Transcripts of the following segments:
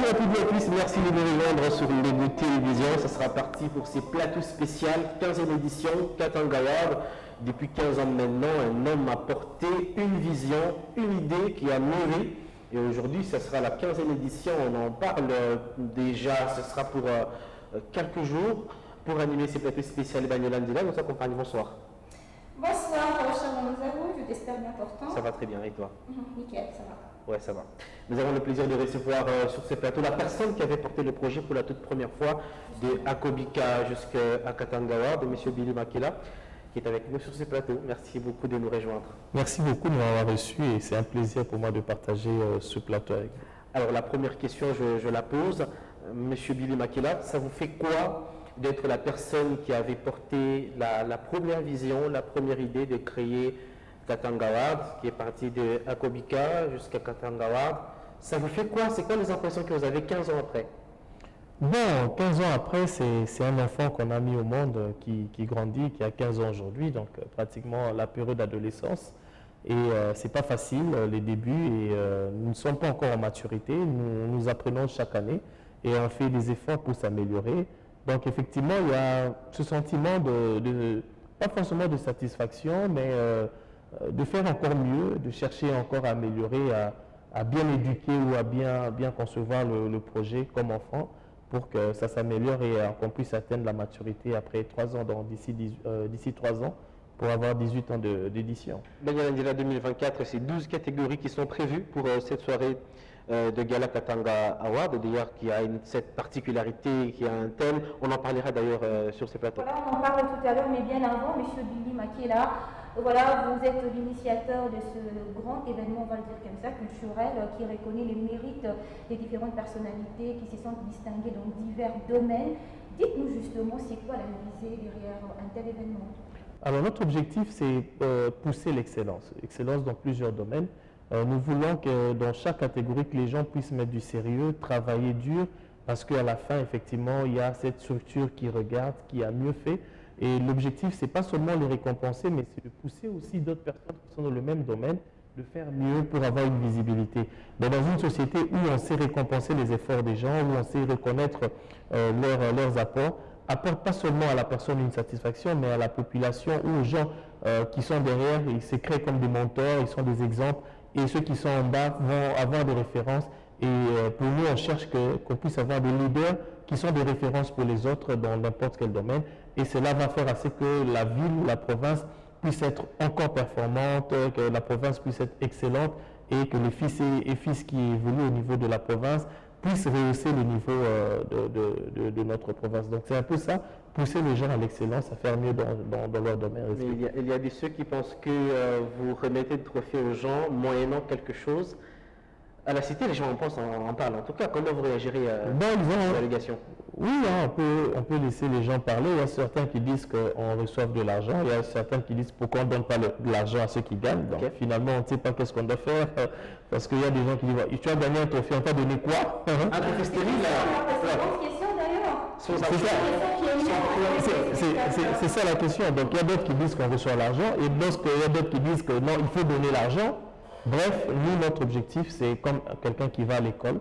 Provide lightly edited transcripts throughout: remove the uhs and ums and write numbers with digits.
Bonjour à toutes et à tous, merci de nous rejoindre sur Lego Télévision. Ça sera parti pour ces plateaux spéciaux, 15e édition, Katanga Award. Depuis 15 ans maintenant, un homme a porté une vision, une idée qui a mûri. Et aujourd'hui, ça sera la 15e édition, on en parle déjà, ce sera pour quelques jours. Pour animer ces plateaux spéciaux, Bagnola Ndila nous accompagne. Bonsoir. Bonsoir, cher Manzabou, je t'espère bien portant. Ça va très bien, et toi? Nickel, ça va. Ouais, ça va. Nous avons le plaisir de recevoir sur ces plateaux la personne qui avait porté le projet pour la toute première fois de Akobika jusqu'à Katanga Award, de M. Billy Makela, qui est avec nous sur ces plateaux. Merci beaucoup de nous rejoindre. Merci beaucoup de m'avoir reçu et c'est un plaisir pour moi de partager ce plateau avec vous. Alors la première question, je la pose. M. Billy Makela, ça vous fait quoi d'être la personne qui avait porté la première vision, la première idée de créer Katanga Award, qui est parti de Akobika jusqu'à Katanga Award? Ça vous fait quoi? C'est quoi les impressions que vous avez 15 ans après? Bon, 15 ans après, c'est un enfant qu'on a mis au monde qui grandit, qui a 15 ans aujourd'hui, donc pratiquement la période d'adolescence. Et c'est pas facile, les débuts, et nous ne sommes pas encore en maturité, nous apprenons chaque année et on fait des efforts pour s'améliorer. Donc effectivement, il y a ce sentiment pas forcément de satisfaction, mais de faire encore mieux, de chercher encore à améliorer, à bien éduquer ou à bien concevoir le projet comme enfant pour que ça s'améliore et qu'on puisse atteindre la maturité après 3 ans, d'ici 3 ans, pour avoir 18 ans d'édition. Bagnola Ndila 2024, c'est 12 catégories qui sont prévues pour cette soirée de Gala Katanga Award, d'ailleurs qui a cette particularité, qui a un thème. On en parlera d'ailleurs sur ces plateaux. Voilà, on en parle tout à l'heure, mais bien avant, M. Billy Makela, voilà, vous êtes l'initiateur de ce grand événement, on va le dire comme ça, culturel, qui reconnaît les mérites des différentes personnalités qui se sont distinguées dans divers domaines. Dites-nous justement, c'est quoi la visée derrière un tel événement? Alors notre objectif, c'est pousser l'excellence dans plusieurs domaines. Nous voulons que dans chaque catégorie, que les gens puissent mettre du sérieux, travailler dur, parce qu'à la fin, effectivement, il y a cette structure qui regarde, qui a mieux fait. Et l'objectif, ce n'est pas seulement les récompenser, mais c'est de pousser aussi d'autres personnes qui sont dans le même domaine, de faire mieux pour avoir une visibilité. Mais dans une société où on sait récompenser les efforts des gens, où on sait reconnaître leurs apports, apporte pas seulement à la personne une satisfaction, mais à la population ou aux gens qui sont derrière, ils se créent comme des mentors, ils sont des exemples, et ceux qui sont en bas vont avoir des références. Et pour nous, on cherche qu'on puisse avoir des leaders qui sont des références pour les autres dans n'importe quel domaine. Et cela va faire à ce que la ville ou la province puisse être encore performante, que la province puisse être excellente et que les fils et fils qui évoluent au niveau de la province puissent rehausser le niveau de notre province. Donc c'est un peu ça, pousser les gens à l'excellence, à faire mieux dans leur domaine. Mais il y a de ceux qui pensent que vous remettez le trophée aux gens moyennant quelque chose. À la cité, les gens en parlent. En tout cas, comment vous réagirez à l'allégation? Oui, hein, on peut laisser les gens parler. Il y a certains qui disent qu'on reçoive de l'argent. Il y a certains qui disent pourquoi on ne donne pas de l'argent à ceux qui gagnent. Donc finalement, on ne sait pas qu'est-ce qu'on doit faire. Parce qu'il y a des gens qui disent tu as gagné un trophée, on t'a donné quoi? Un trophée stérile. C'est une bonne question d'ailleurs. C'est ça la question. Donc il y a d'autres qui disent qu'on reçoit l'argent et il y a d'autres qui disent que non, il faut donner l'argent. Bref, nous, notre objectif, c'est comme quelqu'un qui va à l'école,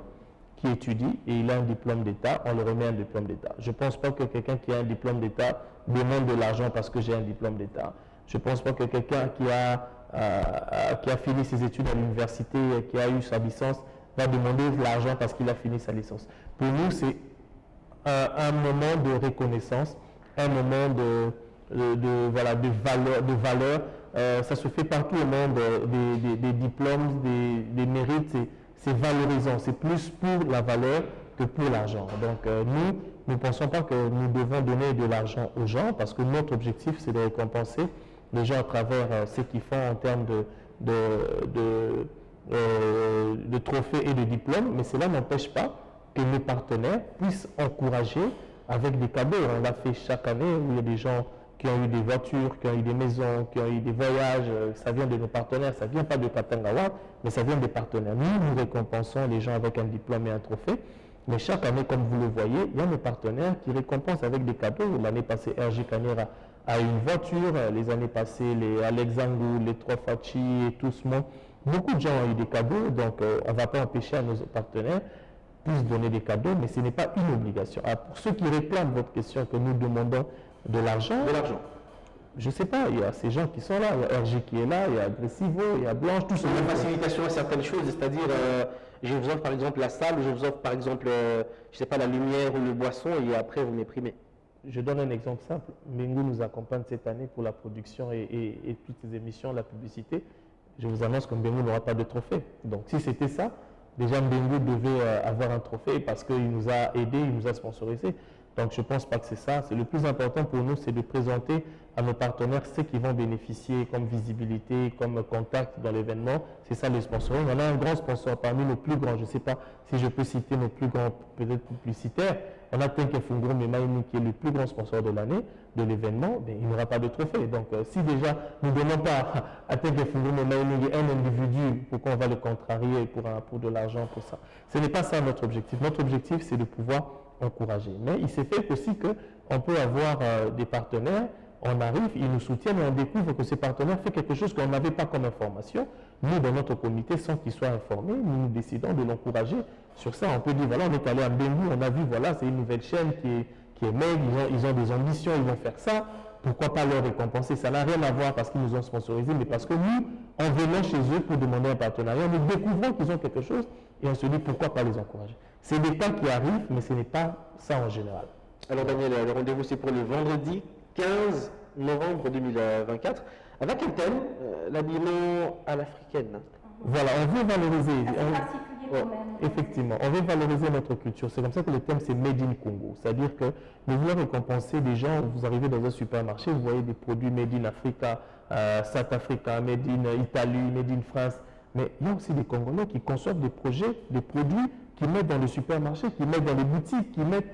qui étudie et il a un diplôme d'État, on le remet un diplôme d'État. Je ne pense pas que quelqu'un qui a un diplôme d'État demande de l'argent parce que j'ai un diplôme d'État. Je ne pense pas que quelqu'un qui a fini ses études à l'université, qui a eu sa licence, va demander de l'argent parce qu'il a fini sa licence. Pour nous, c'est un moment de reconnaissance, un moment de valeur. Ça se fait partout au monde, des diplômes, des mérites, c'est valorisant, c'est plus pour la valeur que pour l'argent. Donc nous ne pensons pas que nous devons donner de l'argent aux gens parce que notre objectif c'est de récompenser les gens à travers ce qu'ils font en termes de trophées et de diplômes, mais cela n'empêche pas que nos partenaires puissent encourager avec des cadeaux. On l'a fait chaque année où il y a des gens qui ont eu des voitures, qui ont eu des maisons, qui ont eu des voyages, ça vient de nos partenaires, ça ne vient pas de Katanga Award, mais ça vient des partenaires. Nous récompensons les gens avec un diplôme et un trophée, mais chaque année, comme vous le voyez, il y a nos partenaires qui récompensent avec des cadeaux. L'année passée, RG Kanera a une voiture, les années passées, les Alexandru, les Trois Fachi et tout ce monde. Beaucoup de gens ont eu des cadeaux, donc on ne va pas empêcher à nos partenaires puissent donner des cadeaux, mais ce n'est pas une obligation. Alors, pour ceux qui réclament votre question, que nous demandons de l'argent, je ne sais pas, il y a ces gens qui sont là, il y a RG qui est là, il y a Agressivo, il y a Blanche, tout ce Une facilitation à certaines choses, c'est-à-dire je vous offre par exemple la salle, ou je vous offre par exemple, je sais pas, la lumière ou le boisson, et après vous m'éprimez. Je donne un exemple simple. Mbengu nous accompagne cette année pour la production et toutes les émissions, la publicité. Je vous annonce que Mbengu n'aura pas de trophée. Donc si c'était ça, déjà Mbengu devait avoir un trophée parce qu'il nous a aidés, il nous a sponsorisés. Donc je ne pense pas que c'est ça. Le plus important pour nous, c'est de présenter à nos partenaires ce qui vont bénéficier comme visibilité, comme contact dans l'événement. C'est ça le sponsoring. On a un grand sponsor parmi nos plus grands. Je ne sais pas si je peux citer nos plus grands peut-être publicitaires. On a Tenke Funguro Memaini qui est le plus grand sponsor de l'année de l'événement. Il n'aura pas de trophée. Donc si déjà nous ne donnons pas à Tenke Funguro Memaini un individu, pourquoi on va le contrarier pour de l'argent, pour ça? Ce n'est pas ça notre objectif. Notre objectif, c'est de pouvoir encourager. Mais il s'est fait aussi qu'on peut avoir des partenaires, on arrive, ils nous soutiennent et on découvre que ces partenaires font quelque chose qu'on n'avait pas comme information. Nous, dans notre comité, sans qu'ils soient informés, nous décidons de l'encourager sur ça. On peut dire, voilà, on est allé à Mbengu, on a vu, voilà, c'est une nouvelle chaîne qui est maigre, ils ont des ambitions, ils vont faire ça. Pourquoi pas leur récompenser? Ça n'a rien à voir parce qu'ils nous ont sponsorisés, mais parce que nous, en venant chez eux pour demander un partenariat, nous découvrons qu'ils ont quelque chose et on se dit, pourquoi pas les encourager? C'est des cas qui arrivent, mais ce n'est pas ça en général. Alors Daniel, le rendez-vous c'est pour le vendredi 15 novembre 2024. Avec un thème, l'habillement à l'africaine. Voilà, on veut valoriser. Effectivement, on veut valoriser notre culture. C'est comme ça que le thème c'est Made in Congo. C'est-à-dire que nous voulons récompenser des gens. Vous arrivez dans un supermarché, vous voyez des produits Made in Africa, South Africa, Made in Italie, Made in France. Mais il y a aussi des Congolais qui conçoivent des projets, des produits qui mettent dans le supermarché, qui mettent dans les boutiques, qui mettent...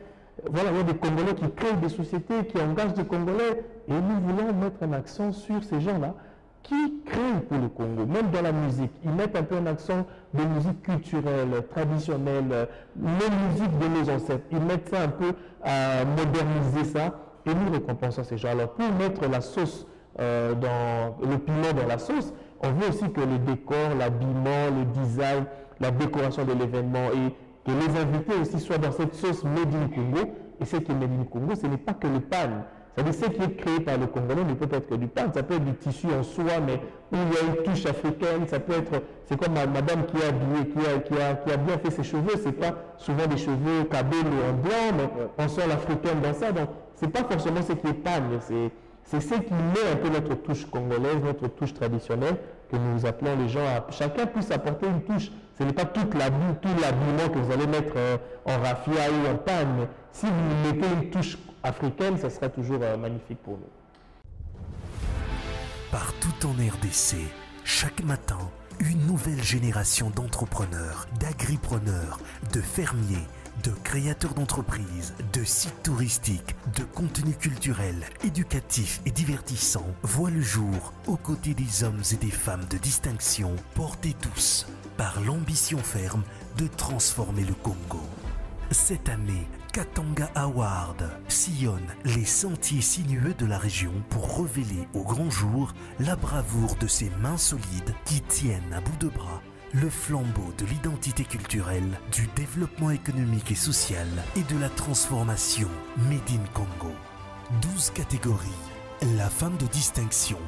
Voilà, il y a des Congolais qui créent des sociétés, qui engagent des Congolais. Et nous voulons mettre un accent sur ces gens-là qui créent pour le Congo, même dans la musique. Ils mettent un peu un accent de musique culturelle, traditionnelle, les musiques de nos ancêtres. Ils mettent ça un peu à moderniser ça et nous récompensons ces gens. Alors pour mettre la sauce, le piment dans la sauce, on veut aussi que le décor, l'habillement, le design, la décoration de l'événement et que les invités aussi soient dans cette sauce Made in Congo. Et ce qui est Made in Congo, ce n'est pas que le pan. C'est-à-dire ce qui est créé par le Congolais ne peut être que du pan. Ça peut être du tissu en soie, mais où il y a une touche africaine. Ça peut être, c'est comme madame qui est habillée, qui a bien fait ses cheveux. C'est pas souvent des cheveux cabellés en blanc, mais on sent l'africaine dans ça. Donc c'est pas forcément ce qui est pan. C'est ce qui met un peu notre touche congolaise, notre touche traditionnelle, que nous appelons les gens à chacun puisse apporter une touche. Ce n'est pas tout l'habillement que vous allez mettre en raffia ou en pan, mais si vous mettez une touche africaine, ça sera toujours magnifique pour nous. Partout en RDC, chaque matin, une nouvelle génération d'entrepreneurs, d'agripreneurs, de fermiers, de créateurs d'entreprises, de sites touristiques, de contenus culturels, éducatifs et divertissants voit le jour aux côtés des hommes et des femmes de distinction portés tous par l'ambition ferme de transformer le Congo. Cette année, Katanga Award sillonne les sentiers sinueux de la région pour révéler au grand jour la bravoure de ces mains solides qui tiennent à bout de bras le flambeau de l'identité culturelle, du développement économique et social et de la transformation Made in Congo. 12 catégories, la femme de distinction,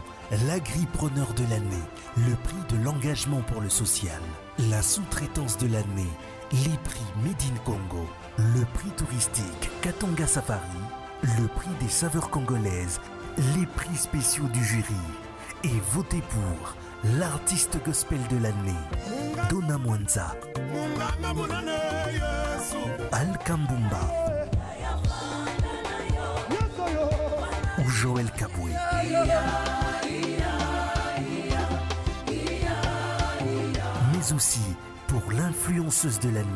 l'agripreneur de l'année, le prix de l'engagement pour le social, la sous-traitance de l'année, les prix Made in Congo, le prix touristique Katanga Safari, le prix des saveurs congolaises, les prix spéciaux du jury et votez pour l'artiste gospel de l'année, Donna Mwanza, Al Kambumba ou Joël Kaboué. Mais aussi pour l'influenceuse de l'année,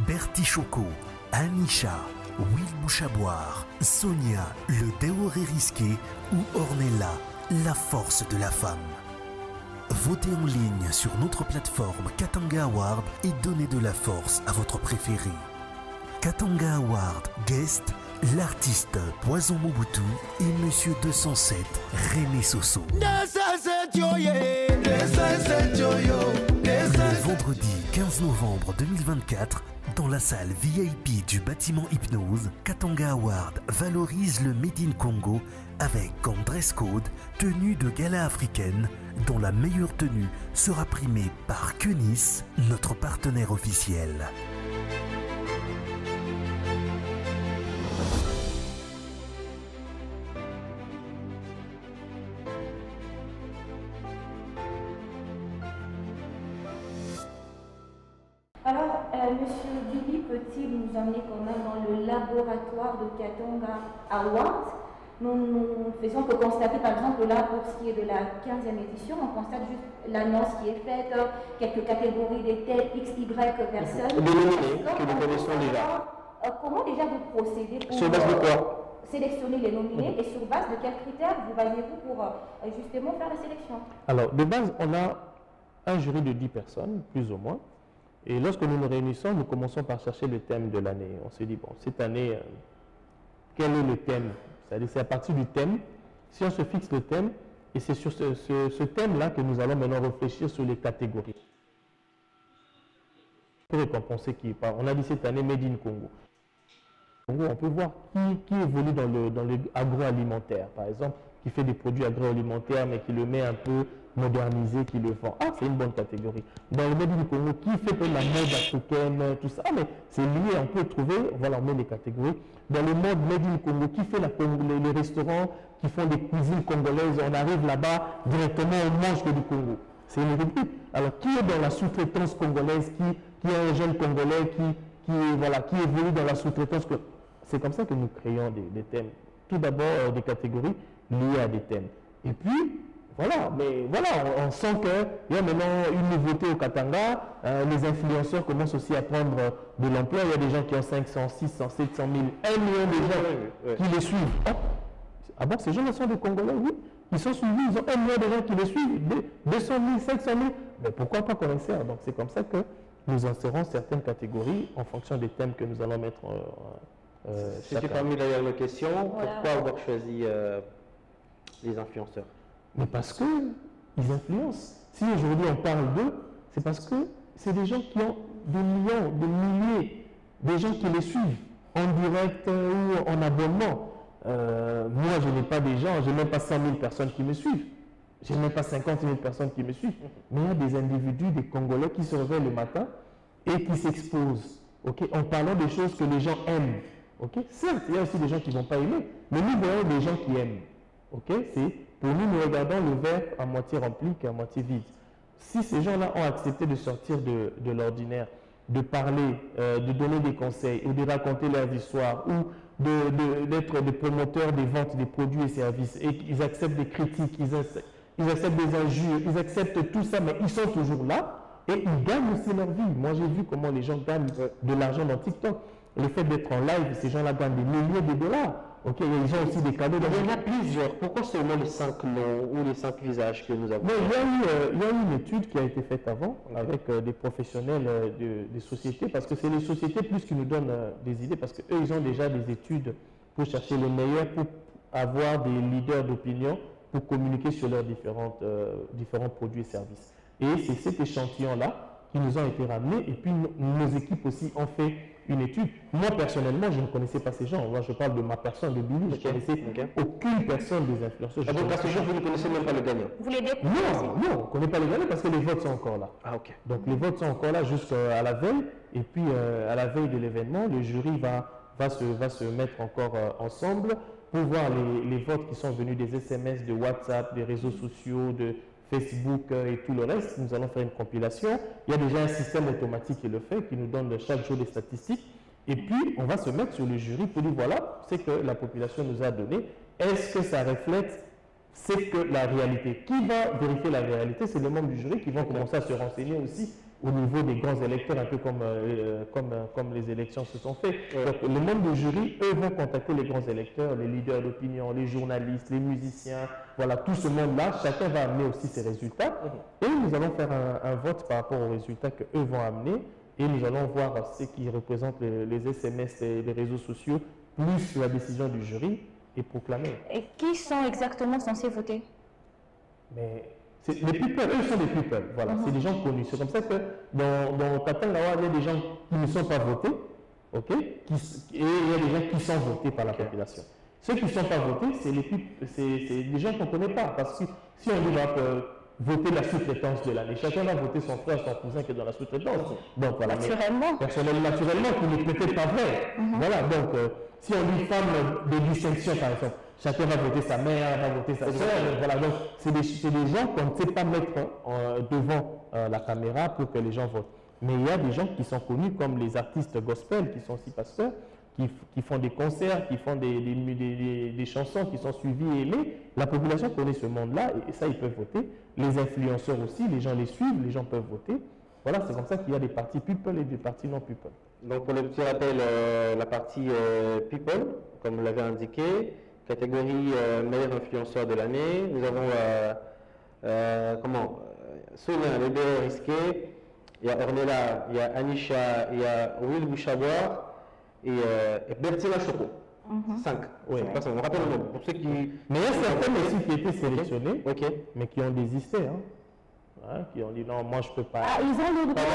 Bertie Choco, Anisha, Will Bouchaboire, Sonia, le déoré risqué ou Ornella, la force de la femme. Votez en ligne sur notre plateforme Katanga Award et donnez de la force à votre préféré. Katanga Award Guest, l'artiste Poison Mobutu et Monsieur 207 René Soso. Le vendredi 15 novembre 2024, Dans la salle VIP du bâtiment Hypnose, Katanga Award valorise le Made in Congo avec comme dress code tenue de gala africaine dont la meilleure tenue sera primée par Kunis, notre partenaire officiel. Alors, Monsieur Billy, peut-il nous emmener quand même dans le laboratoire de Katanga Awards? Nous faisons que constater, par exemple, là, pour ce qui est de la 15e édition, on constate juste l'annonce qui est faite, quelques catégories des telles XY personnes. Des nominés que nous connaissons déjà. Comment déjà vous procédez pour Sur base de quoi? sélectionner les nominés et sur base de quels critères vous basez-vous pour justement faire la sélection? Alors, de base, on a un jury de 10 personnes, plus ou moins. Et lorsque nous nous réunissons, nous commençons par chercher le thème de l'année. On se dit, bon, cette année, quel est le thème? C'est-à-dire, c'est à partir du thème, si on se fixe le thème, et c'est sur ce thème-là que nous allons maintenant réfléchir sur les catégories. Pour récompenser qui? On a dit cette année Made in Congo. On peut voir qui évolue dans le agroalimentaire, par exemple, qui fait des produits agroalimentaires, mais qui le met un peu modernisé, qui le vend. Ah, c'est une bonne catégorie. Dans le Made in Congo, qui fait la mode africaine, tout ça. Ah, mais c'est lié, on peut trouver, voilà, on met les catégories. Dans le mode Made in Congo, qui fait les restaurants qui font des cuisines congolaises, on arrive là-bas, directement, on mange que du Congo. C'est une rubrique. Alors, qui est dans la sous-traitance congolaise, qui est un jeune Congolais, qui évolue dans la sous-traitance? C'est comme ça que nous créons des thèmes. Tout d'abord, des catégories liées à des thèmes. Et puis, voilà, mais voilà, on sent qu'il y a maintenant une nouveauté au Katanga. Les influenceurs commencent aussi à prendre de l'ampleur. Il y a des gens qui ont 500, 600, 700 000, 1 million de gens qui les suivent. Ah bon, ces gens-là sont des Congolais, oui. Ils sont suivis, ils ont 1 million de gens qui les suivent, 200 000, 500 000. Mais pourquoi pas qu'on insère? Donc c'est comme ça que nous insérons certaines catégories en fonction des thèmes que nous allons mettre. Si tu permets d'ailleurs la question, pourquoi avoir choisi les influenceurs? Mais parce qu'ils influencent. Si aujourd'hui on parle d'eux, c'est parce que c'est des gens qui ont des millions, des milliers, des gens qui les suivent en direct ou en abonnement. Moi, je n'ai pas des gens, je n'ai même pas 100 000 personnes qui me suivent. Je n'ai même pas 50 000 personnes qui me suivent. Mais il y a des individus, des Congolais qui se réveillent le matin et qui s'exposent, en parlant des choses que les gens aiment. Certes, il y a aussi des gens qui ne vont pas aimer, mais nous voyons des gens qui aiment. Pour nous regardons le verre à moitié rempli qu'à moitié vide. Si ces gens-là ont accepté de sortir de l'ordinaire, de parler, de donner des conseils, ou de raconter leurs histoires, ou d'être des promoteurs des ventes des produits et services, et qu'ils acceptent des critiques, ils acceptent des injures, ils acceptent tout ça, mais ils sont toujours là, et ils gagnent aussi leur vie. Moi, j'ai vu comment les gens gagnent de l'argent dans TikTok. Le fait d'être en live, ces gens-là gagnent des milliers de dollars. Ils ont aussi des cadeaux. Il y en a plusieurs. Pourquoi seulement les 5 noms ou les 5 visages que nous avons? Il y a eu une étude qui a été faite avant avec des professionnels des sociétés, parce que c'est les sociétés plus qui nous donnent des idées, parce qu'eux, ils ont déjà des études pour chercher les meilleurs, pour avoir des leaders d'opinion, pour communiquer sur leurs différents produits et services. Et c'est cet échantillon-là qui nous ont été ramenés, et puis nos équipes aussi ont fait une étude. Moi, personnellement, je ne connaissais pas ces gens. Moi, je parle de ma personne, de Billy. Je ne connaissais aucune personne des influenceurs. Donc, à ce jour, vous ne connaissez même pas le gagnant? Vous les découvrez? Non, on ne connaît pas les gagnants parce que les votes sont encore là. Donc, les votes sont encore là jusqu'à la veille. Et puis, à la veille de l'événement, le jury va se mettre encore ensemble pour voir les votes qui sont venus des SMS, de WhatsApp, des réseaux sociaux, de Facebook et tout le reste. Nous allons faire une compilation. Il y a déjà un système automatique qui le fait, qui nous donne chaque jour des statistiques. Et puis, on va se mettre sur le jury pour dire, voilà, c'est que la population nous a donné. Est-ce que ça reflète, c'est que la réalité? Qui va vérifier la réalité? C'est les membres du jury qui vont commencer à se renseigner aussi au niveau des grands électeurs, un peu comme les élections se sont faites. Donc, les membres du jury, eux, vont contacter les grands électeurs, les leaders d'opinion, les journalistes, les musiciens, voilà, tout ce monde-là. Chacun va amener aussi ses résultats. Et nous allons faire un vote par rapport aux résultats qu'eux vont amener. Et nous allons voir ce qui représente les SMS et les réseaux sociaux, plus la décision du jury, et proclamer. Et qui sont exactement censés voter? Mais Les people, eux sont des people, voilà, c'est des gens connus. C'est comme ça que dans Katangawa, il y a des gens qui ne sont pas votés, ok, et il y a des gens qui sont votés par la population. Ceux qui ne sont pas votés, c'est des gens qu'on ne connaît pas, parce que si on dit voter la sous-traitance de l'année, chacun va voter son frère, son cousin qui est dans la sous-traitance. Donc voilà, naturellement. Naturellement, qui n'est peut-être pas vrai. Voilà, donc si on dit femme de distinction par exemple, chacun va voter sa mère, va voter sa soeur. Voilà, donc c'est des gens qu'on ne sait pas mettre devant la caméra pour que les gens votent. Mais il y a des gens qui sont connus comme les artistes gospel, qui sont aussi pasteurs, qui font des concerts, qui font des chansons qui sont suivies et aimées. La population connaît ce monde-là et ça, ils peuvent voter. Les influenceurs aussi, les gens les suivent, les gens peuvent voter. Voilà, c'est comme ça qu'il y a des partis people et des partis non people. Donc pour le petit rappel, la partie people, comme vous l'avez indiqué, catégorie meilleur influenceur de l'année, nous avons Sonia, le bébé risqué, il y a Ornella, il y a Anisha, il y a Will Bouchabois et Bertina Choco. 5. Oui. On rappelle le nom. Pour ceux qui... Mais il y a certaines aussi qui étaient sélectionnées, mais qui ont désisté. Qui ont dit non, moi je ne peux pas. Ah, ils ont le droit de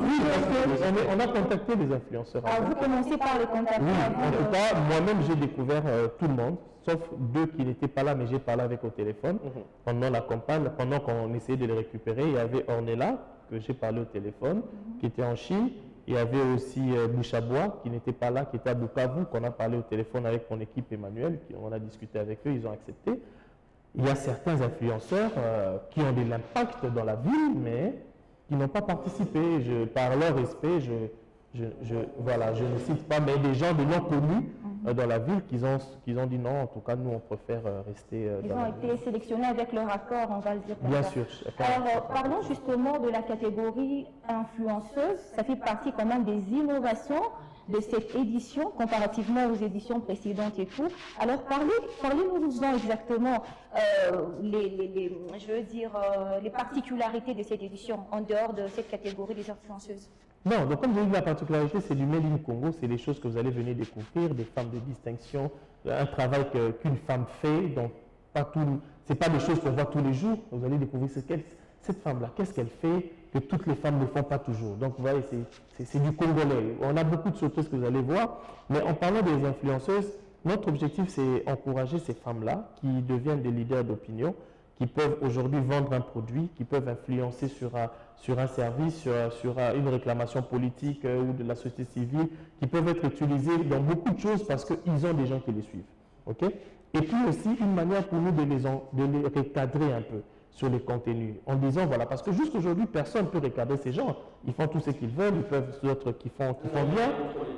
désister. Oui, on a contacté les influenceurs. Ah, vous commencez par les contacter. Oui, en tout cas, moi-même j'ai découvert tout le monde, sauf 2 qui n'étaient pas là, mais j'ai parlé avec au téléphone. Pendant la campagne, pendant qu'on essayait de les récupérer, il y avait Ornella, que j'ai parlé au téléphone, qui était en Chine. Il y avait aussi Bouchabois, qui n'était pas là, qui était à Bukavu, qu'on a parlé au téléphone avec mon équipe Emmanuel, on a discuté avec eux, ils ont accepté. Il y a certains influenceurs qui ont de l'impact dans la ville, mais qui n'ont pas participé. Par leur respect, voilà, je ne cite pas, mais des gens de non connus dans la ville qui ont dit non, en tout cas, nous, on préfère rester Ils ont été sélectionnés avec leur accord, on va le dire. Bien sûr. Alors, parlons justement de la catégorie influenceuse. Ça fait partie quand même des innovations de cette édition, comparativement aux éditions précédentes et tout. Alors, parlez-nous exactement les particularités de cette édition en dehors de cette catégorie des influenceuses. Non, donc comme je dis, la particularité, c'est du Made in Congo, c'est des choses que vous allez venir découvrir, des femmes de distinction, un travail qu'une femme fait, donc c'est pas des choses qu'on voit tous les jours, vous allez découvrir cette femme-là, qu'est-ce qu'elle fait que toutes les femmes ne font pas toujours. Donc vous voyez, c'est du Congolais. On a beaucoup de choses que vous allez voir, mais en parlant des influenceuses, notre objectif, c'est encourager ces femmes-là qui deviennent des leaders d'opinion, qui peuvent aujourd'hui vendre un produit, qui peuvent influencer sur un service, sur une réclamation politique ou de la société civile, qui peuvent être utilisés dans beaucoup de choses parce qu'ils ont des gens qui les suivent. Okay? Et puis aussi une manière pour nous de les recadrer un peu sur les contenus, en disant voilà, parce que jusqu'aujourd'hui, personne ne peut recadrer ces gens. Ils font tout ce qu'ils veulent, ils peuvent d'autres qui font bien.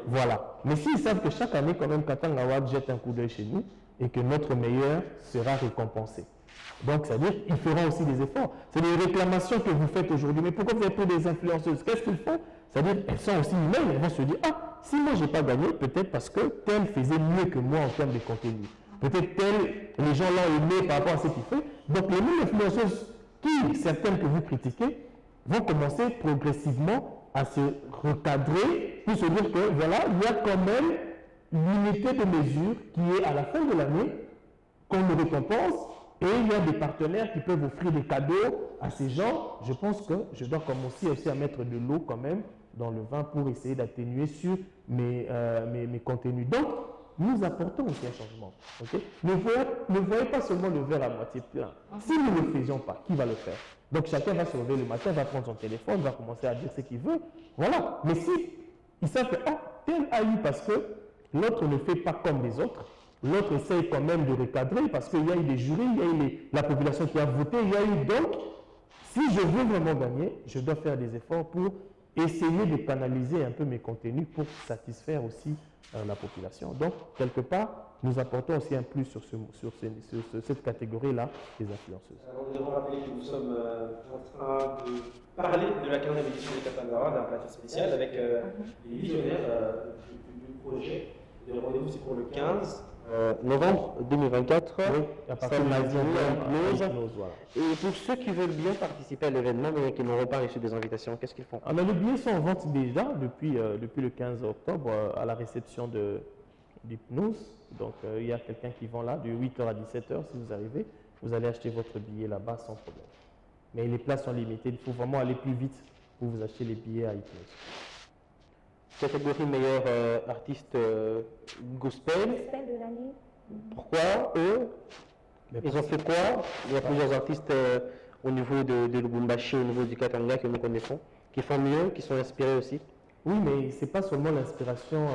Voilà. Mais s'ils savent que chaque année, quand même, Katangawa jette un coup d'œil chez nous et que notre meilleur sera récompensé. Donc, c'est-à-dire qu'ils feront aussi des efforts. C'est des réclamations que vous faites aujourd'hui. Mais pourquoi vous avez pris des influenceuses? Qu'est-ce qu'ils font? C'est-à-dire qu'elles sont aussi humaines. Elles vont se dire, ah, si moi, je n'ai pas gagné, peut-être parce que tel faisait mieux que moi en termes de contenu. Peut-être tel, les gens l'ont aimé par rapport à ce qu'il fait. Donc, les mêmes influenceuses, certaines que vous critiquez, vont commencer progressivement à se recadrer pour se dire que, voilà, il y a quand même l'unité de mesure qui est à la fin de l'année qu'on nous récompense. Et il y a des partenaires qui peuvent offrir des cadeaux à ces gens. Je pense que je dois commencer aussi à mettre de l'eau quand même dans le vin pour essayer d'atténuer sur mes contenus. Donc, nous apportons aussi un changement. Okay? Ne voyez pas seulement le verre à moitié plein. Si nous ne le faisions pas, qui va le faire? Donc, chacun va se lever le matin, va prendre son téléphone, va commencer à dire ce qu'il veut. Voilà. Mais si ils savent que tel a eu parce que l'autre ne fait pas comme les autres, l'autre essaye quand même de recadrer parce qu'il y a eu des jurys, il y a eu la population qui a voté, il y a eu donc, si je veux vraiment gagner, je dois faire des efforts pour essayer de canaliser un peu mes contenus pour satisfaire aussi la population. Donc, quelque part, nous apportons aussi un plus sur cette catégorie-là des influenceuses. Alors, nous devons rappeler que nous sommes en train de parler de la 15e édition de Katangawa, d'un plateau spécial avec les visionnaires du projet. Le rendez-vous, c'est pour le 15 novembre 2024. Oui, à partir de l'hypnose. Voilà. Et pour ceux qui veulent bien participer à l'événement, mais qui n'auront pas reçu des invitations, qu'est-ce qu'ils font? Les billets sont en vente déjà depuis le 15 octobre à la réception d'hypnose. Donc, il y a quelqu'un qui vend là de 8h à 17h. Si vous arrivez, vous allez acheter votre billet là-bas sans problème. Mais les places sont limitées, il faut vraiment aller plus vite pour vous acheter les billets à Hypnose. Catégorie meilleur artiste gospel. Gospel de l'année. Pourquoi eux? Ils ont fait quoi? Il y a plusieurs artistes au niveau de Lubumbashi, au niveau du Katanga que nous connaissons, qui font mieux, qui sont inspirés aussi. Oui, mais ce n'est pas seulement l'inspiration,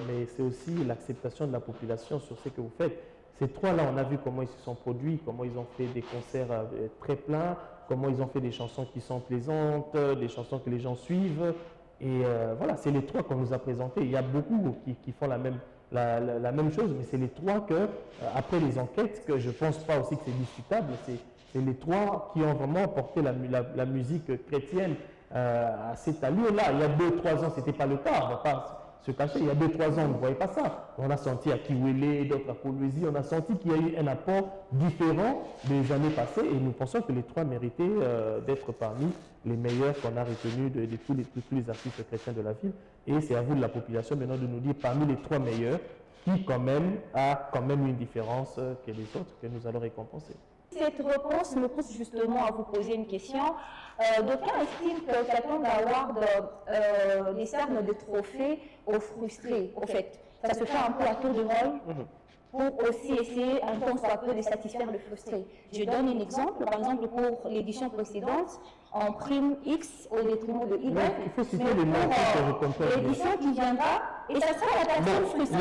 mais c'est aussi l'acceptation de la population sur ce que vous faites. Ces trois-là, on a vu comment ils se sont produits, comment ils ont fait des concerts très pleins, comment ils ont fait des chansons qui sont plaisantes, des chansons que les gens suivent. Et voilà, c'est les trois qu'on nous a présentés. Il y a beaucoup qui font la même chose, mais c'est les trois que, après les enquêtes, que je ne pense pas aussi que c'est discutable, c'est les trois qui ont vraiment porté la musique chrétienne à cette allure-là. Il y a 2-3 ans, ce n'était pas le cas, on ne va pas se cacher. Il y a 2-3 ans, on ne voyait pas ça. On a senti à Kiwele, d'autres à Kolwezi, on a senti qu'il y a eu un apport différent des années passées et nous pensons que les trois méritaient d'être parmi les meilleurs qu'on a retenus de tous les artistes chrétiens de la ville. Et c'est à vous de la population maintenant de nous dire parmi les trois meilleurs qui quand même a quand même une différence que les autres que nous allons récompenser. Cette réponse me pousse justement à vous poser une question. D'aucuns estiment que Katanga Award décerne des trophées aux frustrés. Au fait, ça se fait un peu à tour de rôle pour aussi essayer un tant soit peu de satisfaire le frustré. Je donne un exemple. Par exemple, pour l'édition précédente, en prime X au détriment de Y. Il faut citer les noms que je comprends. L'édition qui viendra, et ça sera la personne frustrée.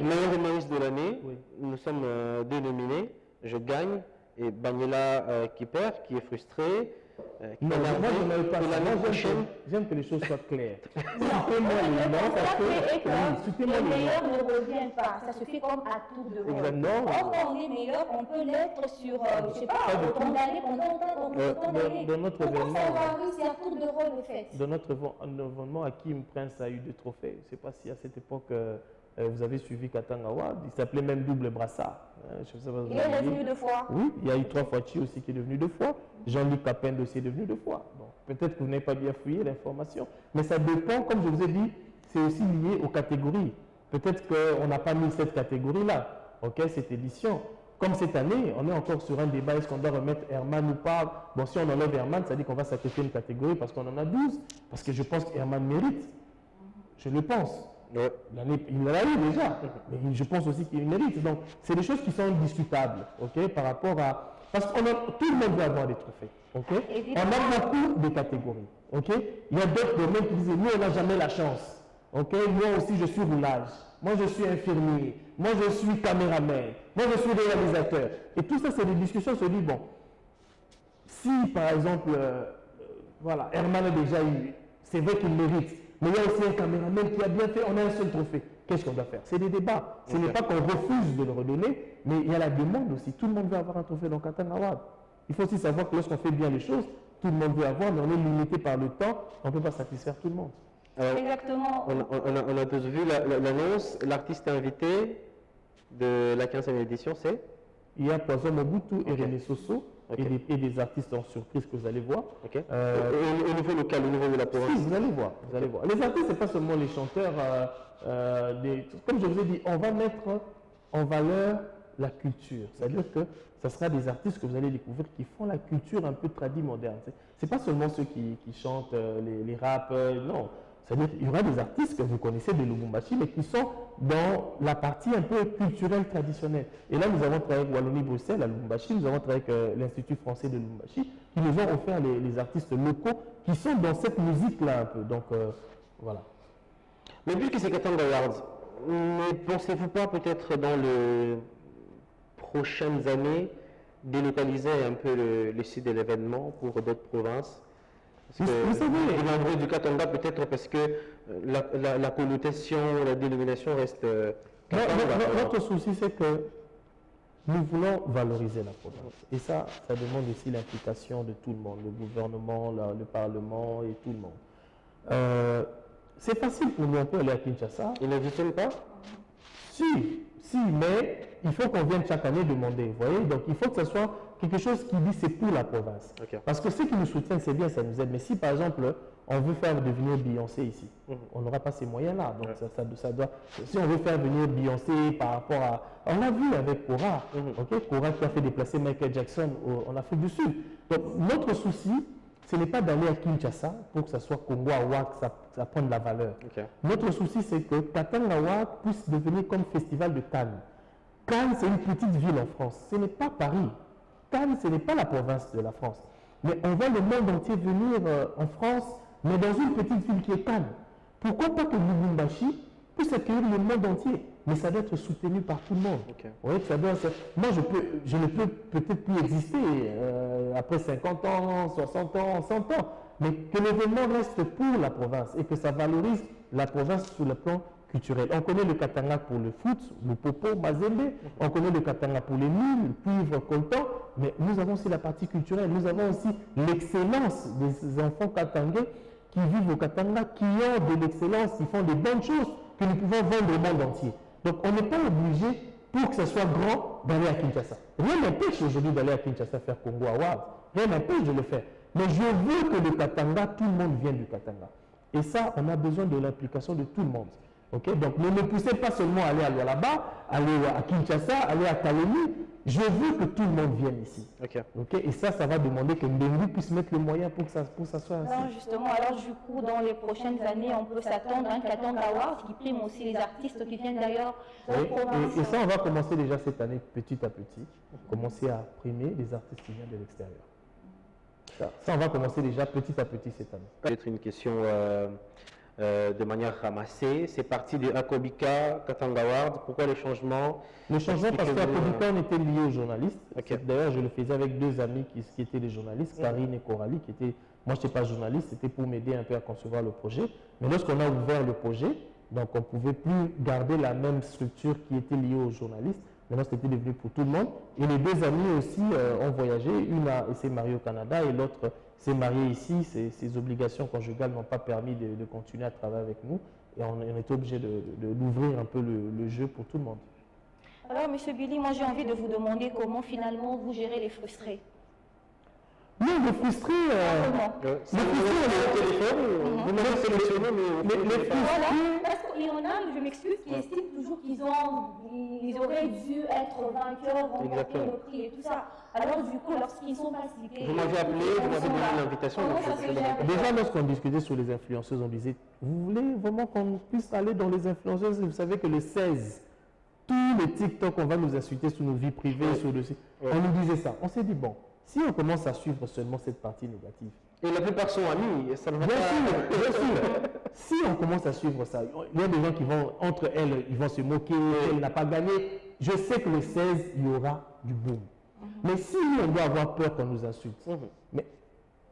Meilleur humoriste de l'année, Oui. nous sommes dénominés, je gagne, et Banyela qui perd, qui est frustré. Non, moi je n'avais pas ça. Moi, j'aime que les choses soient claires. Citez-moi les noms parce que citez-moi les les noms. meilleurs ne reviennent pas. Ça se fait comme à tour de rôle. Exactement. Or, quand on est meilleur, on peut l'être sur, je sais pas, condamné pendant autant d'années. Dans notre Pourquoi événement, ça varie? C'est à tour de rôle, au fait. dans notre événement, Hakim Prince a eu 2 trophées. Je ne sais pas si à cette époque vous avez suivi Katanga Award. Il s'appelait même Double Brassard. Je sais pas si vous Il est avez revenu dit. 2 fois. Oui, il y a eu 3 fois Chi aussi qui est devenu 2 fois. Jean-Luc Capend aussi est devenu 2 fois. Bon, peut-être que vous n'avez pas bien fouillé l'information. Mais ça dépend, comme je vous ai dit, c'est aussi lié aux catégories. Peut-être qu'on n'a pas mis cette catégorie-là, cette édition. Comme cette année, on est encore sur un débat, est-ce qu'on doit remettre Herman ou pas? Bon, si on enlève Herman, ça dit qu'on va sacrifier une catégorie parce qu'on en a 12. Parce que je pense qu'Herman mérite. Je le pense. L'année, il l'a eu déjà, mais je pense aussi qu'il mérite. Donc, c'est des choses qui sont discutables, par rapport à... Parce que tout le monde veut avoir des trophées, On a beaucoup de catégories, Il y a d'autres domaines qui disent, nous, on n'a jamais la chance, Moi aussi, je suis roulage. Moi, je suis infirmier. Moi, je suis caméraman. Moi, je suis réalisateur. Et tout ça, c'est des discussions. On se dit, bon, si, par exemple, voilà, Herman a déjà eu, c'est vrai qu'il mérite. Mais il y a aussi un caméraman qui a bien fait, on a un seul trophée. Qu'est-ce qu'on doit faire? C'est des débats. Ce n'est pas qu'on refuse de le redonner, mais il y a la demande aussi. Tout le monde veut avoir un trophée dans Katanga Award. Il faut aussi savoir que lorsqu'on fait bien les choses, tout le monde veut avoir, mais on est limité par le temps, on ne peut pas satisfaire tout le monde. Exactement. On a tous vu l'annonce, l'artiste invité de la 15e édition, c'est? Il y a Poison Mobutu et René Soso. Et des artistes en surprise que vous allez voir. Au niveau local, au niveau de la province. Si, vous allez voir. Les artistes, ce n'est pas seulement les chanteurs. Comme je vous ai dit, on va mettre en valeur la culture. C'est-à-dire que ce sera des artistes que vous allez découvrir qui font la culture un peu tradie moderne. Ce n'est pas seulement ceux qui chantent les raps, non. C'est-à-dire qu'il y aura des artistes que vous connaissez de Lubumbashi, mais qui sont dans la partie un peu culturelle traditionnelle. Et là, nous avons travaillé avec Wallonie-Bruxelles à Lubumbashi, nous avons travaillé avec l'Institut français de Lubumbashi, qui nous ont offert les artistes locaux qui sont dans cette musique-là un peu. Donc, voilà. Mais puisque c'est Katanga Awards, ne pensez-vous pas peut-être dans les prochaines années délocaliser un peu le site de l'événement pour d'autres provinces? Vous savez, l'endroit du Katanga peut-être parce que la connotation, la dénomination reste... Notre souci, c'est que nous voulons valoriser la province. Et ça demande aussi l'implication de tout le monde, le gouvernement, le Parlement et tout le monde. C'est facile pour nous, on peut aller à Kinshasa. Ils ne viennent pas? Si, mais il faut qu'on vienne chaque année demander, vous voyez. Donc il faut que ce soit quelque chose qui dit c'est pour la province. Ok. Parce que ceux qui nous soutiennent, c'est bien, ça nous aide. Mais si par exemple, on veut faire devenir Beyoncé ici, on n'aura pas ces moyens-là. Donc ça doit. Si on veut faire venir Beyoncé par rapport à. On l'a vu avec Cora, ok, Cora qui a fait déplacer Michael Jackson en Afrique du Sud. Donc notre souci, ce n'est pas d'aller à Kinshasa pour que ça soit Congo Award, que ça prenne de la valeur. Ok. Notre souci, c'est que Katanga Award puisse devenir comme festival de Cannes. Cannes, c'est une petite ville en France. Ce n'est pas Paris. Cannes, ce n'est pas la province de la France. Mais on voit le monde entier venir en France, mais dans une petite ville qui est Cannes. Pourquoi pas que Lubumbashi puisse accueillir le monde entier? Mais ça doit être soutenu par tout le monde. Ok. Ouais, moi, je ne peux peut-être plus exister après 50 ans, 60 ans, 100 ans, mais que l'événement reste pour la province et que ça valorise la province sur le plan culturel. On connaît le Katanga pour le foot, le popo, Mazembe, on connaît le Katanga pour les mines, le cuivre, coltan, mais nous avons aussi la partie culturelle, nous avons aussi l'excellence des enfants katangais qui vivent au Katanga, qui ont de l'excellence, qui font des bonnes choses que nous pouvons vendre au monde entier. Donc on n'est pas obligé, pour que ce soit grand, d'aller à Kinshasa. Rien n'empêche aujourd'hui d'aller à Kinshasa faire Congo Award, rien n'empêche de le faire. Mais je veux que le Katanga, tout le monde vienne du Katanga. Et ça, on a besoin de l'implication de tout le monde. Okay? Donc ne me poussez pas seulement à aller à Lualaba, aller à Kinshasa, aller à Kalemi. Je veux que tout le monde vienne ici. Ok. Okay? Et ça va demander que Mbengu puisse mettre les moyens pour que ça soit ainsi. Alors justement, du coup, dans les prochaines années, on peut s'attendre à un Katanga Award qui prime aussi les artistes qui viennent d'ailleurs de la province. Et ça, on va commencer déjà cette année, petit à petit, commencer à primer les artistes qui viennent de l'extérieur. Ça, on va commencer déjà petit à petit cette année. Peut-être une question de manière ramassée. C'est parti de Akobika, Katanga Award. Pourquoi les changements? Le changement parce qu'Akobika, on était liés aux journalistes. Okay. D'ailleurs, je le faisais avec deux amis qui étaient des journalistes, Karine et Coralie, qui étaient... Moi, je n'étais pas journaliste, c'était pour m'aider un peu à concevoir le projet. Mais lorsqu'on a ouvert le projet, donc on ne pouvait plus garder la même structure qui était liée aux journalistes. Maintenant, c'était devenu pour tout le monde. Et les deux amis aussi ont voyagé. Une s'est mariée au Canada et l'autre s'est mariée ici. Ses obligations conjugales n'ont pas permis de continuer à travailler avec nous. Et on était obligé d'ouvrir un peu le jeu pour tout le monde. Alors, M. Billy, moi j'ai envie de vous demander comment finalement vous gérez les frustrés. Non, les frustrés... les frustrés, vous m'avez sélectionné, mais les frustrés... Voilà, parce qu'il y en a, je m'excuse, qui estiment toujours qu'ils auraient dû être vainqueurs, remporter le prix et tout ça. Alors du coup, lorsqu'ils ne sont pas cités... Vous m'avez appelé, vous m'avez donné l'invitation. Déjà, lorsqu'on discutait sur les influenceuses, on disait, vous voulez vraiment qu'on puisse aller dans les influenceuses? Vous savez que le 16, tous les TikTok, on va nous insulter sur nos vies privées, sur le site. On nous disait ça. On s'est dit, bon, si on commence à suivre seulement cette partie négative. Et la plupart sont amis, ça ne va bien pas... sûr, bien sûr. Si on commence à suivre ça, il y a des gens qui vont, entre elles, ils vont se moquer, elle n'a pas gagné. Je sais que le 16, il y aura du boom. Mais si on doit avoir peur qu'on nous insulte, mais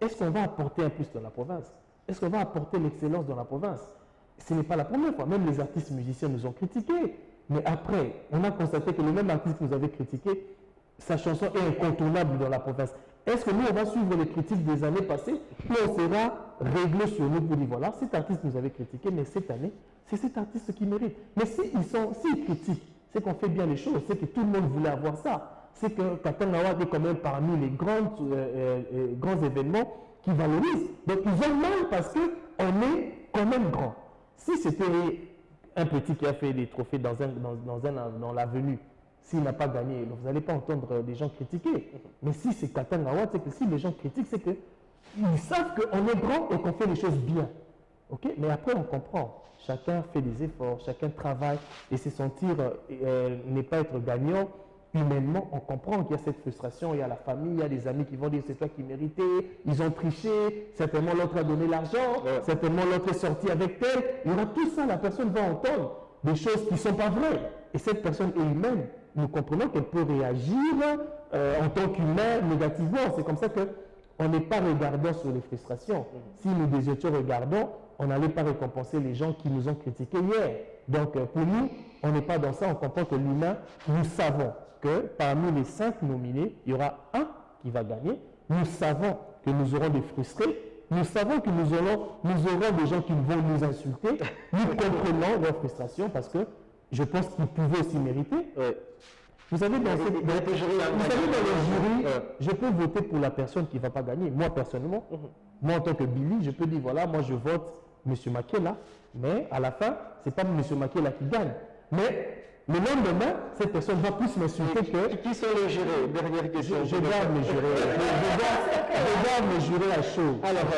est-ce qu'on va apporter un plus dans la province? Est-ce qu'on va apporter l'excellence dans la province? Ce n'est pas la première fois. Même les artistes musiciens nous ont critiqués. Mais après, on a constaté que le même artiste qui nous avait critiqué, sa chanson est incontournable dans la province. Est-ce que nous, on va suivre les critiques des années passées, puis on sera réglé sur nous pour dire, voilà, cet artiste nous avait critiqué, mais cette année, c'est cet artiste qui mérite. Mais s'ils critiquent, c'est qu'on fait bien les choses, c'est que tout le monde voulait avoir ça. C'est que Katanga Award est quand même parmi les grands événements qui valorisent. Donc ils ont mal parce qu'on est quand même grand. Si c'était un petit qui a fait des trophées dans l'avenue, s'il n'a pas gagné, vous n'allez pas entendre les gens critiquer. Mais si c'est Katanga Award, c'est que si les gens critiquent, c'est qu'ils savent qu'on est grand et qu'on fait les choses bien. Okay? Mais après, on comprend. Chacun fait des efforts, chacun travaille et se sentir n'est pas être gagnant. Humainement, on comprend qu'il y a cette frustration, il y a la famille, il y a des amis qui vont dire c'est toi qui méritais, ils ont triché, certainement l'autre a donné l'argent, certainement l'autre est sorti avec tel. Il y aura tout ça, la personne va entendre des choses qui ne sont pas vraies. Et cette personne est humaine. Nous comprenons qu'elle peut réagir en tant qu'humain négativement. C'est comme ça qu'on n'est pas regardant sur les frustrations. Si nous étions regardants, on n'allait pas récompenser les gens qui nous ont critiqués hier. Donc pour nous, on n'est pas dans ça. On comprend que l'humain, nous savons que parmi les 5 nominés, il y aura un qui va gagner. Nous savons que nous aurons des frustrés. Nous savons que nous aurons des gens qui vont nous insulter. Nous comprenons leur frustration parce que je pense qu'ils pouvaient aussi mériter. Vous savez, dans le jury, je peux voter pour la personne qui ne va pas gagner. Moi, personnellement, moi, en tant que Billy, je peux dire, voilà, moi, je vote M. Makela, mais à la fin, ce n'est pas M. Makela qui gagne. Mais le lendemain, cette personne va plus m'insulter que... Qui sont les jurés? Dernière question. Je garde mes jurés. Je garde mes jurés à chaud. Alors,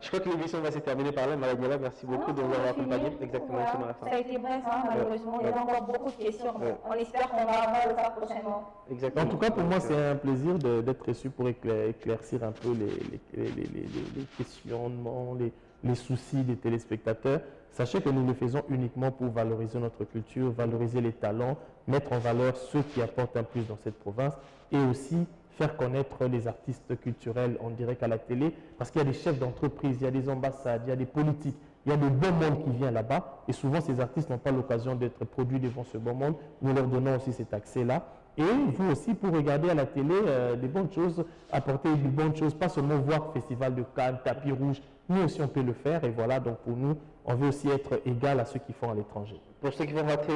je crois que l'émission va se terminer par là. Maladjala, merci beaucoup de nous avoir accompagnés. Exactement, voilà. Ça a été bref, hein, malheureusement. Il y avait encore beaucoup de questions. On espère qu'on va avoir le faire prochainement. Exactement. En tout cas, pour moi, c'est un plaisir d'être reçu pour éclaircir un peu les questionnements, les soucis des téléspectateurs. Sachez que nous le faisons uniquement pour valoriser notre culture, valoriser les talents, mettre en valeur ceux qui apportent un plus dans cette province et aussi faire connaître les artistes culturels en direct à la télé, parce qu'il y a des chefs d'entreprise, il y a des ambassades, il y a des politiques, il y a de bon monde qui vient là-bas et souvent ces artistes n'ont pas l'occasion d'être produits devant ce bon monde. Nous leur donnons aussi cet accès-là. Et vous aussi, pour regarder à la télé des bonnes choses, apporter des bonnes choses, pas seulement voir Festival de Cannes, tapis rouge, nous aussi on peut le faire et voilà, donc pour nous, on veut aussi être égal à ceux qui font à l'étranger. Pour ceux qui vont rater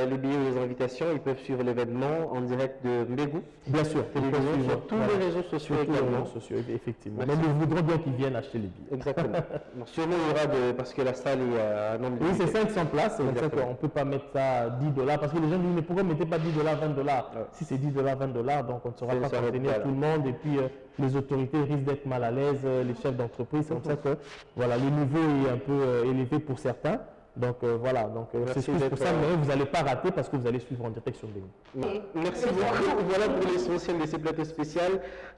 les billets ou les invitations, ils peuvent suivre l'événement en direct de Mbegu. Bien sûr, télévision, sur tous les réseaux sociaux également. Les réseaux sociaux, effectivement. Mais nous voudrons bien qu'ils viennent acheter les billets. Exactement. Donc, sûrement il y aura parce que la salle est à un nombre de... Oui, c'est 500 places. On ne peut pas mettre ça à $10 parce que les gens disent mais pourquoi ne mettez pas $10, $20 Si c'est $10, $20, donc on ne saura pas contenir tout le monde et puis les autorités risquent d'être mal à l'aise, les chefs d'entreprise. C'est comme ça que voilà, le niveau est un peu élevé pour certains. Donc voilà, donc c'est pour ça, mais vous n'allez pas rater parce que vous allez suivre en direct sur Bénin. Merci beaucoup. Voilà pour l'essentiel de ces plateaux spéciaux.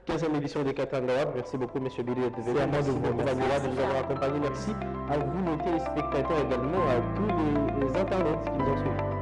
15e édition des Katangawab. Merci beaucoup, M. Billy. C'est à moi de vous remercier de nous avoir accompagnés. Merci à vous, nos téléspectateurs, également à tous les internautes qui nous ont suivis.